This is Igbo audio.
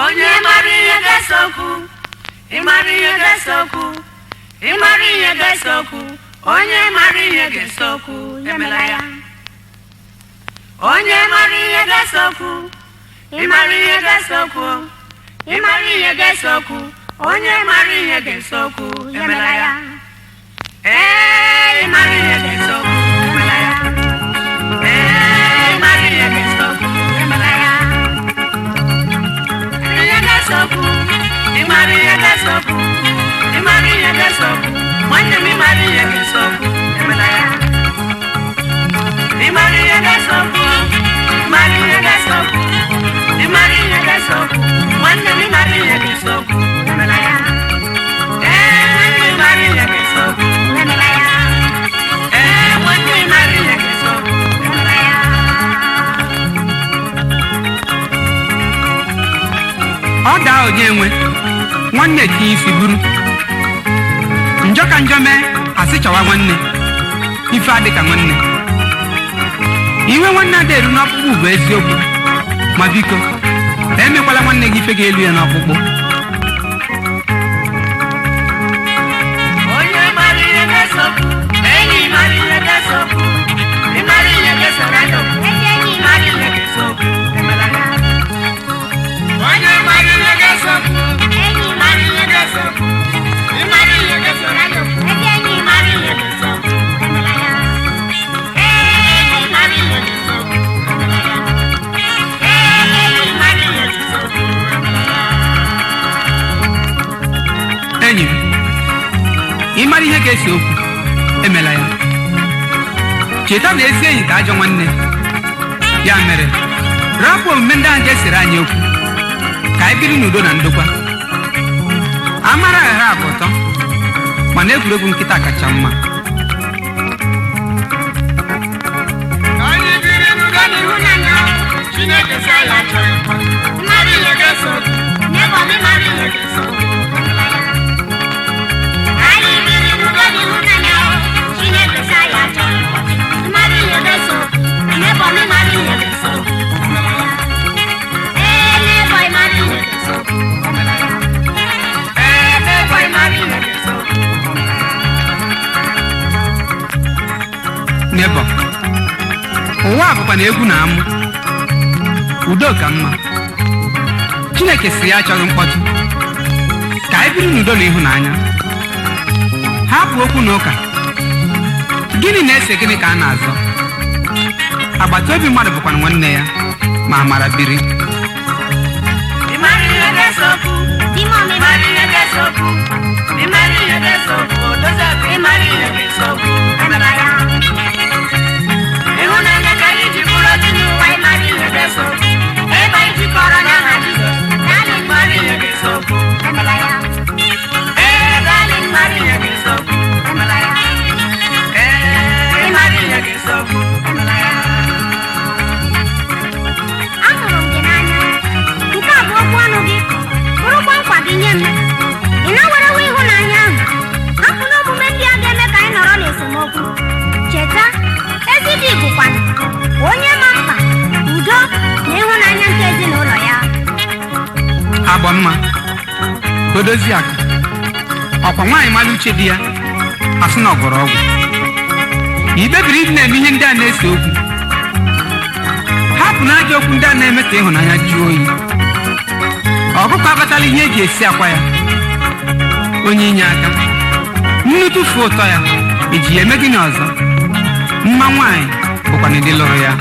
onye mara ihe ga-esokwu ịmara ihe ga-esokwu ịmara ihe ga-esokwu onye mara ihe ga-esokwu emela ya onye mara ihe ga-esokwu ịmara ihe ga-esokwu ịmara ihe ga-esokwu onye mara ihe ga-esokwu emela ya ịmara ihe ga-esokwu emela ya ịmara ihe ga-esokwu emela ya ihe ga-esokwu ịmara ihe ga-esokwu ịmara ihe ga-esokwu nwanne m ịmara ihe ga-esokwu emela ya ịmara ihe ga-esokwu ịmara ihe ga-esokwu ịmara ihe ga-esokwu nwanne m ịmara ihe ga-esokwu emela ya nwanne m ịmara ihe ga-esokwu emela ya nwanne m ịmara ihe ga-esokwu emela ya ọ daa onye nwe nwanne tinye isi buru njọ ka njọ mee asị chọwa nwanne ife adị ka nwanne iwe nwanne ada eru n'ọkpụkpụ bụ eziokwu ma biko emekwala nwanne gị ife ga-elu ya n'ọkpụkpụ onye mara ihe ga-esokwu enyi mara ihe ga-esokwu ịmara ihe ga-esokwu enyi mara ihe ga-esokwu emela ya onye mara ihe ga-esokwu enyi mara ihe ga-esokwu ịmara ihe ga-esokwu enyi mara ihe ga-esokwu emela ya enyi mara ihe ga-esokwu emela ya enyi mara ihe ga-esokwu emela ya enyi m ịmara ihe ga-ese okwu emela ya cheta na ezi enyi ka ajọ nwanne ya mere rapụ omume ndị ahụ ga-esere anyị okwu ka anyị biri n'udo na ndokwa amara aghara abụ ụtọ mana egwuregwu nkịta kacha mma anyị biri n'udo na ịhụnanya Chineke sị anyị achọghị mmadụ ihe ga-esokwu n'ebe ọmị mara ihe ga-esokwu anyị biri n'udo na ịhụnanya Chineke sị anyị achọghị mmadụ ihe ga-esokwu n'ebe ọmị mara ihe ga-esokwu n'ebe ọmị mara ihe ga-esokwu n'ebe ọmị mara ihe ga-esokwu n'ebe ụwa bụkwa na egwu na-amụ udo ka mma Chineke sị ya achọghị mkpọtụ ka anyị biri n'udo na ịhụnanya hapụ okwu na ụka gịnị na-ese gịnị ka a na-azọ agbata obi mmadụ bụkwa nwanne ya ma amara biri ịmara ihe ga-esokwu ịmara ihe ga-esokwu ịmara ihe ga-esokwu odoziakụ ịmara ihe ga-esokwu emela ya ịhụnanya ka anyị ji bụrụ otu n'ụwa ịmara ihe ga-esokwu ebe anyị jikọrọ n'aha Jizọs naanị ịmara ihe ga-esokwu emela ya naanị ịmara ihe ga-esokwu emela ya ịmara ihe ga-esokwu emela ya Ahụrụ m gị n'anya nke a bụ okwu ọnụ gị bụrụkwa nkwa gị nye m ị na-werewe ịhụnanya ahụ hapụ n'omume ndị a ga-eme ka anyị nọrọ n'esemokwu cheta ezi di bụkwanụ onye ma mkpa udo na ịhụnanya nke ezinụlọ ya agba mma odozi akụ ọkwa nwaanyị mara uche di ya asị na ọgọrọ ọgwụ ikpebiri ịdị na-eme ihe ndị a na-ese okwu hapụ na ajọ okwu ndị a na-eme ka ịhụnanya jụọ oyi ọkụkọ abatala ihe eji esi akwa ya onye inye aka nnu tụfuo ụtọ ya eji ya eme gịnị ọzọ mma nwaanyị bụkwa na ndị lụrụ ya